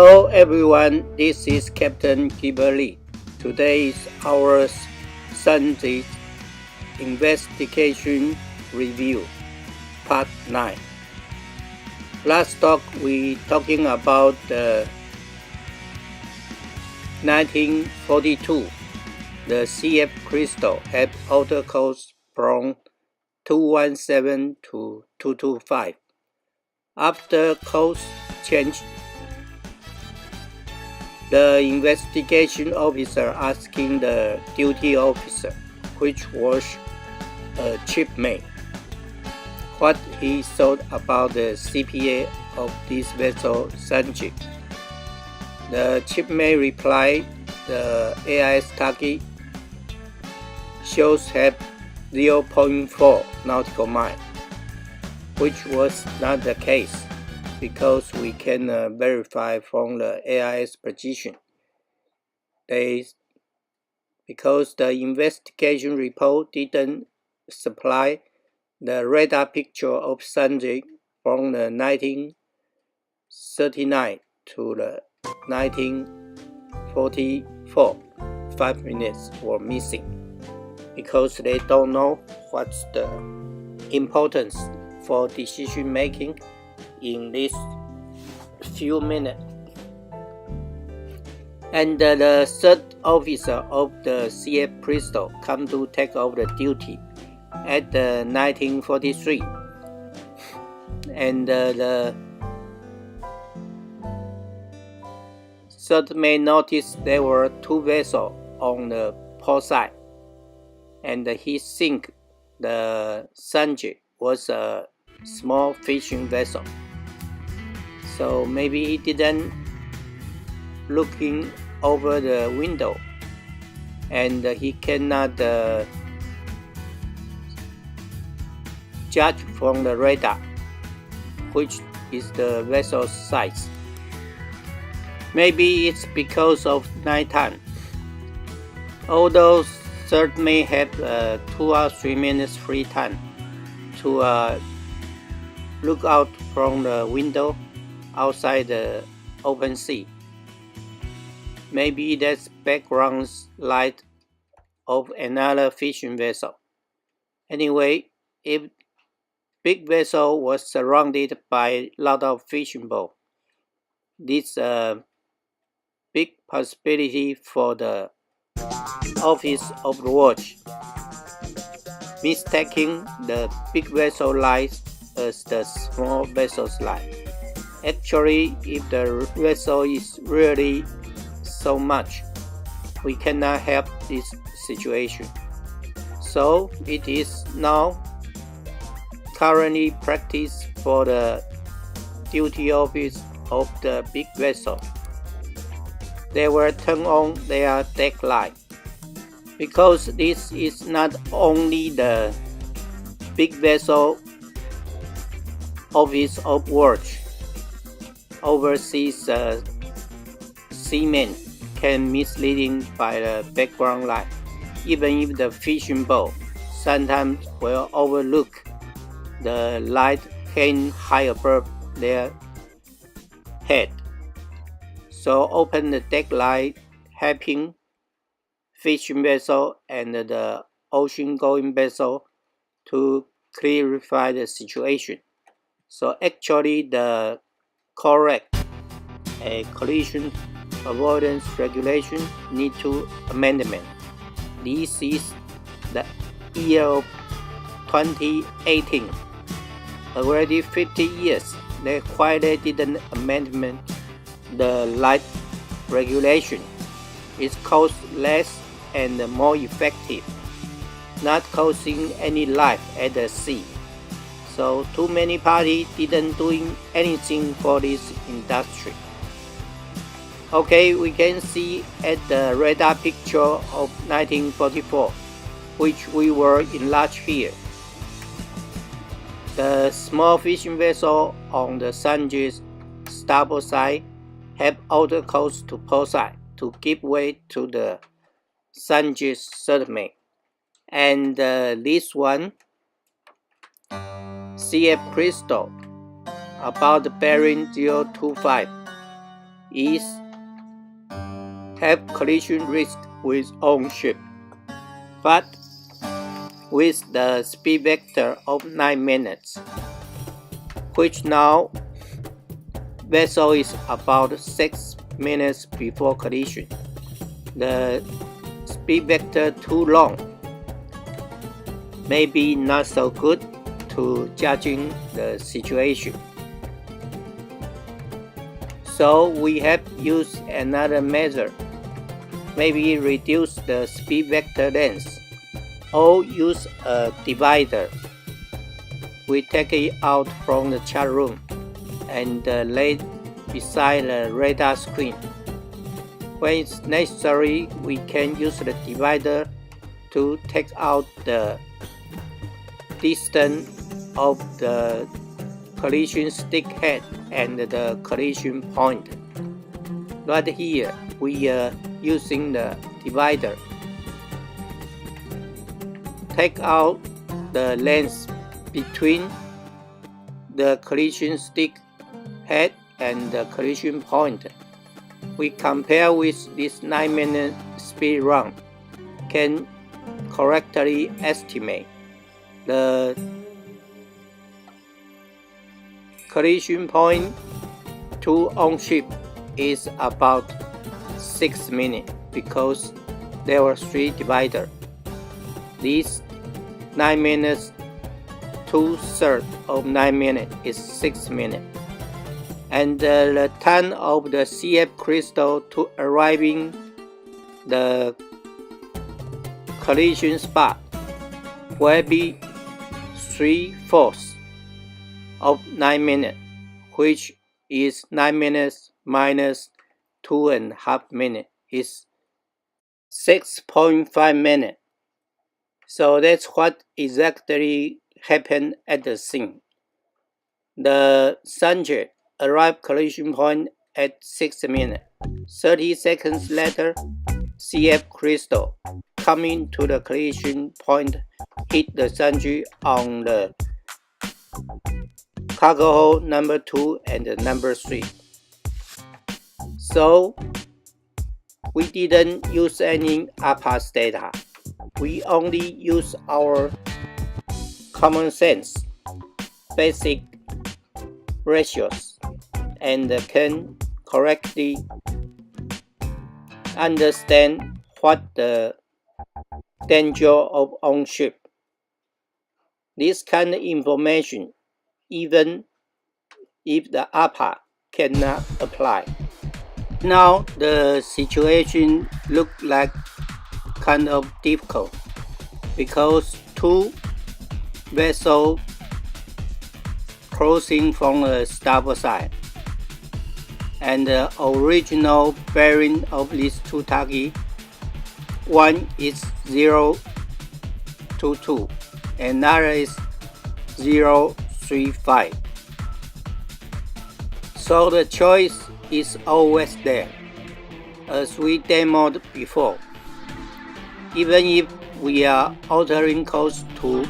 Hello everyone, this is Captain Kimberly. Today is our Sanchi investigation review, part 9. Last talk we talking about 1942. The CF crystal had outer coast from 217 to 225. After coast change, the investigation officer asking the duty officer, which was a shipmate, what he thought about the CPA of this vessel Sanchi. The shipmate replied the AIS target shows have 0.4 nautical mile, which was not the case, because we can verify from the AIS position. Because the investigation report didn't supply the radar picture of Sanchi from the 1939 to the 1944, 5 minutes were missing, because they don't know what's the importance for decision making in this few minutes. And the third officer of the CF Crystal come to take over the duty at 1943. And the third mate noticed there were 2 vessels on the port side, and he think the Sanchi was a small fishing vessel. So maybe he didn't looking over the window, and he cannot judge from the radar which is the vessel's size. Maybe it's because of nighttime. Although third may have 2 or 3 minutes free time to look out from the window outside the open sea. Maybe that's background light of another fishing vessel. Anyway, if big vessel was surrounded by a lot of fishing boats, this big possibility for the office of the watch mistaking the big vessel light as the small vessel's light. Actually, if the vessel is really so much, we cannot help this situation. So it is now currently practice for the duty office of the big vessel. They will turn on their deck light, because this is not only the big vessel office of watch. Overseas seamen can misleading by the background light. Even if the fishing boat sometimes will overlook the light hanging high above their head. So open the deck light, helping fishing vessel and the ocean-going vessel to clarify the situation. So actually the correct collision avoidance regulation need to amendment. This is the year of 2018. Already 50 years, why they didn't amendment the light regulation. It costs less and more effective, not causing any life at the sea. So too many parties didn't doing anything for this industry. Okay, we can see at the radar picture of 1944, which we were enlarged here. The small fishing vessel on the Sanchi's starboard side have outer coast to port side to give way to the Sanchi's third mate. And this one, CF Crystal, about the bearing 025, is have collision risk with own ship, but with the speed vector of 9 minutes, which now vessel is about 6 minutes before collision. The speed vector too long may be not so good to judging the situation. So we have used another method, maybe reduce the speed vector length or use a divider. We take it out from the chat room and lay it beside the radar screen. When it's necessary, we can use the divider to take out the distance of the collision stick head and the collision point. Right here, we are using the divider. Take out the length between the collision stick head and the collision point. We compare with this 9-minute speed run, can correctly estimate the collision point to on ship is about 6 minutes because there were 3 dividers. This 9 minutes, 2/3 of 9 minutes is 6 minutes. And the time of the CF crystal to arriving the collision spot will be 3/4 of 9 minutes, which is 9 minutes minus 2.5 minutes is 6.5 minutes. So that's what exactly happened at the scene. The Sanchi arrived collision point at 6 minutes. 30 seconds later, CF crystal coming to the collision point hit the Sanchi on the cargo hold number 2 and number 3. So we didn't use any ARPA data. We only use our common sense, basic ratios, and can correctly understand what the danger of on ship. This kind of information, even if the ARPA cannot apply. Now the situation looks like kind of difficult because 2 vessels crossing from the starboard side, and the original bearing of these 2 targets, one is 022, another is 035. So the choice is always there, as we demoed before. Even if we are altering course to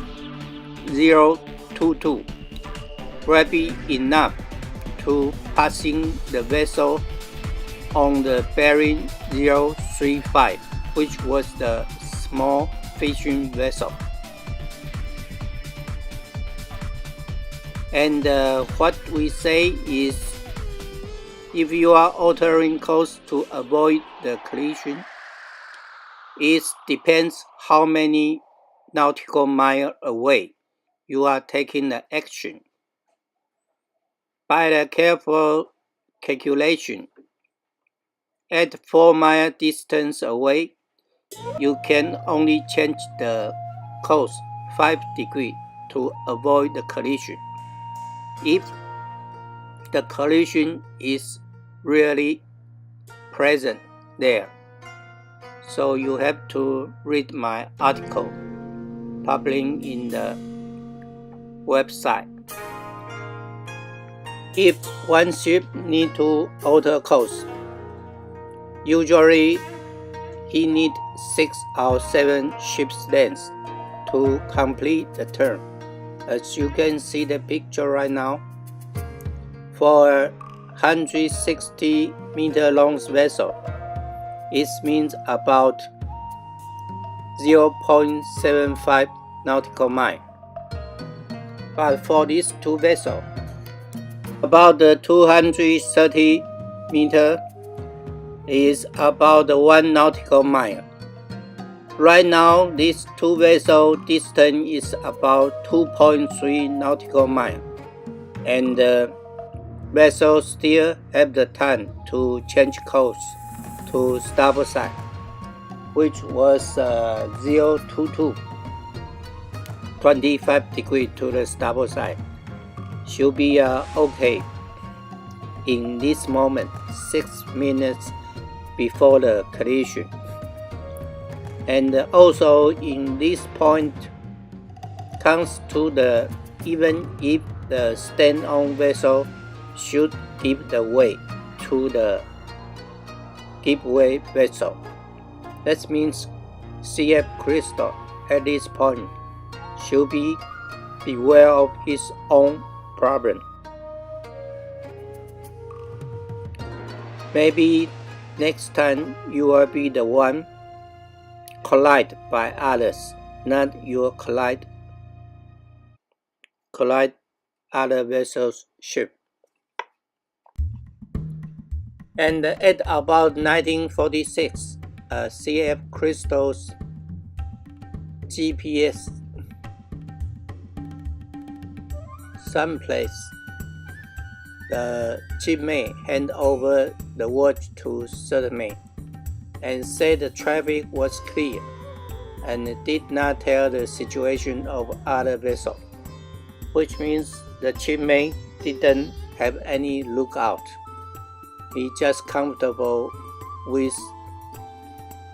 022, will be enough to passing the vessel on the bearing 035, which was the small fishing vessel. And what we say is, if you are altering course to avoid the collision, it depends how many nautical miles away you are taking the action. By the careful calculation, at 4-mile distance away, you can only change the course 5 degrees to avoid the collision. If the collision is really present there. So you have to read my article published in the website. If one ship needs to alter course, usually he needs 6 or 7 ship's lengths to complete the turn. As you can see the picture right now, for 160-meter long vessel. It means about 0.75 nautical mile. But for these two vessels, about the 230 meter is about 1 nautical mile. Right now, these two vessel distance is about 2.3 nautical mile, and the vessel still have the time to change course to starboard side, which was 022, 25 degrees to the starboard side. Should be okay in this moment, 6 minutes before the collision. And also in this point comes to the even if the stand-on vessel should give the way to the giveaway vessel. That means CF Crystal at this point should be beware of his own problem. Maybe next time you will be the one collided by others, not you collide other vessels' ship. And at about 1946, CF Crystal's GPS someplace, the shipmate hand over the watch to Sutherland and said the traffic was clear and did not tell the situation of other vessels, which means the shipmate didn't have any lookout. He just comfortable with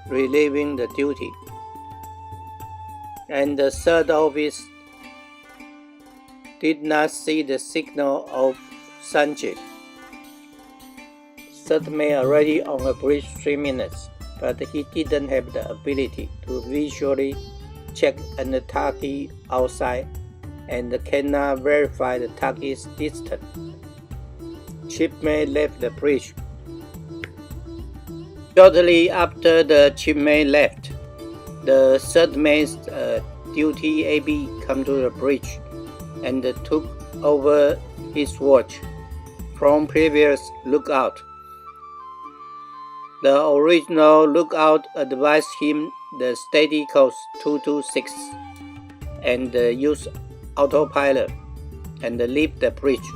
relieving the duty. And the third office did not see the signal of Sanchi. Sutherland already on a bridge 3 minutes, but he didn't have the ability to visually check the target outside and cannot verify the target's distance. Shipmate left the bridge. Shortly after the shipmate left, the third mate's duty AB come to the bridge and took over his watch from previous lookout. The original lookout advised him the steady course 226 and use autopilot and leave the bridge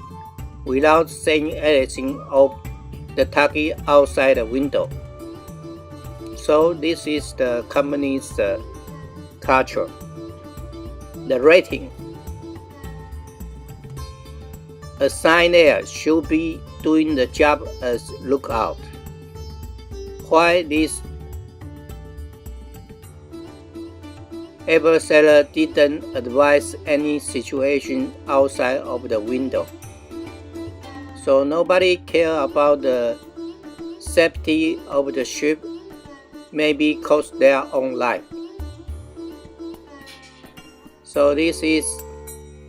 without saying anything of the target outside the window. So this is the company's culture. The rating. A sign there should be doing the job as lookout. Why this seller didn't advise any situation outside of the window? So nobody care about the safety of the ship, maybe cost their own life. So this is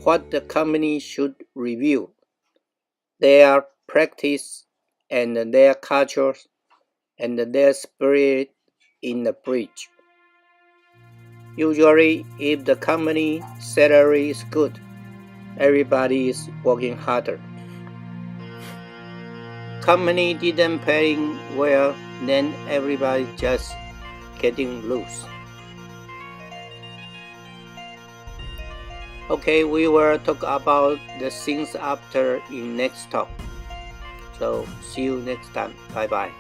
what the company should review: their practice and their culture and their spirit in the bridge. Usually, if the company salary is good, everybody is working harder. Company didn't pay well, then everybody just getting loose. Okay, we will talk about the things after in next talk. So see you next time. Bye bye.